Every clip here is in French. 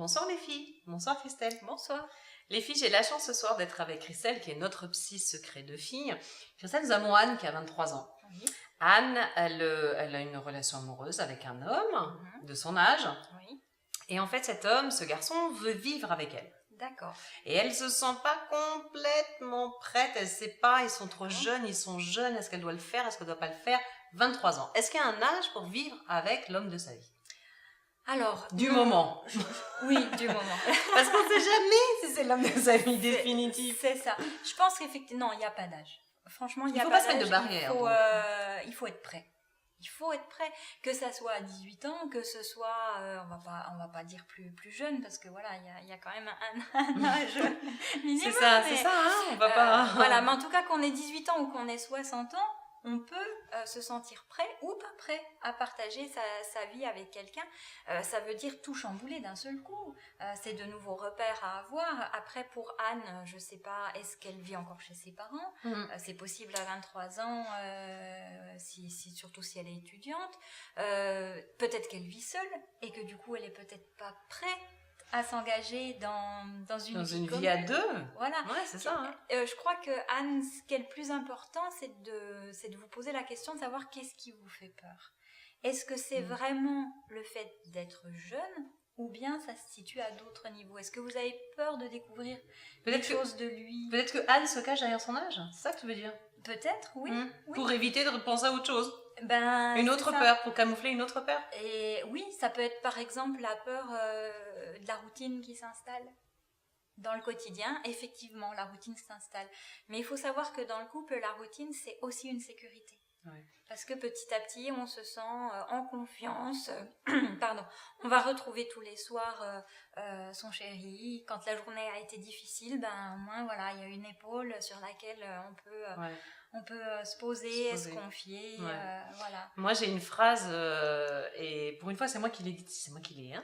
Bonsoir les filles. Bonsoir Christelle. Bonsoir. Les filles, j'ai la chance ce soir d'être avec Christelle, qui est notre psy secret de fille. Christelle, nous avons Anne qui a 23 ans. Oui. Anne, elle a une relation amoureuse avec un homme de son âge. Oui. Et en fait, cet homme, ce garçon, veut vivre avec elle. D'accord. Et elle se sent pas complètement prête. Elle sait pas, ils sont trop jeunes, ils sont jeunes. Est-ce qu'elle doit le faire, est-ce qu'elle doit pas le faire? 23 ans. Est-ce qu'il y a un âge pour vivre avec l'homme de sa vie? Alors, Du moment. Oui, du moment. Parce qu'on sait jamais si c'est l'homme de sa vie définitif. C'est ça. Je pense qu'effectivement, non, il n'y a pas d'âge. Franchement, il n'y a faut pas pas se d'âge. mettre de barrière, Il faut être prêt. Il faut être prêt, que ça soit à 18 ans, que ce soit, on va pas dire plus jeune, parce que voilà, il y a quand même un âge minimum. C'est ça, hein, on va pas... Voilà, mais en tout cas, qu'on ait 18 ans ou qu'on ait 60 ans, on peut se sentir prêt ou pas prêt à partager sa vie avec quelqu'un. Ça veut dire tout chambouler d'un seul coup. C'est de nouveaux repères à avoir. Après, pour Anne, je sais pas, est-ce qu'elle vit encore chez ses parents? C'est possible à 23 ans, surtout si elle est étudiante. Peut-être qu'elle vit seule et que du coup, elle est peut-être pas prête à s'engager dans une vie à deux. Voilà. Ouais, c'est ça. Hein. Je crois que Anne, ce qui est le plus important, c'est de vous poser la question de savoir qu'est-ce qui vous fait peur. Est-ce que c'est vraiment le fait d'être jeune ou bien ça se situe à d'autres niveaux? Est-ce que vous avez peur de découvrir des choses de lui? Peut-être que Anne se cache derrière son âge. C'est ça que tu veux dire? Peut-être, oui. Oui. Pour éviter de penser à autre chose. Une autre ça. peur, pour camoufler une autre peur. Et oui, ça peut être par exemple la peur de la routine qui s'installe. Dans le quotidien, effectivement, la routine s'installe. Mais il faut savoir que dans le couple, la routine, c'est aussi une sécurité. Ouais. Parce que petit à petit, on se sent en confiance. Pardon. On va retrouver tous les soirs son chéri. Quand la journée a été difficile, au moins, voilà, il y a une épaule sur laquelle on peut se poser, se confier. Voilà. Moi, j'ai une phrase, et pour une fois, c'est moi qui l'ai dit, c'est moi qui l'ai. Hein.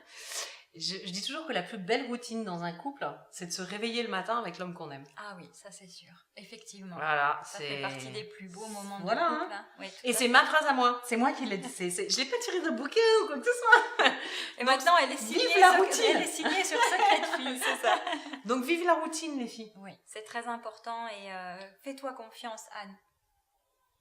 Je dis toujours que la plus belle routine dans un couple, c'est de se réveiller le matin avec l'homme qu'on aime. Ah oui, ça c'est sûr, effectivement. Voilà, ça fait partie des plus beaux moments voilà, du couple. Hein. Oui, et c'est ma phrase à moi, c'est moi qui l'ai dit. Je l'ai pas tiré de bouquin ou quoi que ce soit. Et donc, maintenant, elle est signée. Vive la routine. Elle est signée sur Secret de Fille, c'est ça. Donc vive la routine, les filles. Oui, c'est très important et fais-toi confiance, Anne.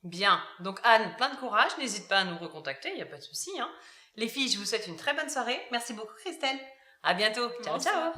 Bien, donc Anne, plein de courage, n'hésite pas à nous recontacter, il n'y a pas de souci. Hein. Les filles, je vous souhaite une très bonne soirée. Merci beaucoup Christelle. À bientôt. Ciao, ciao.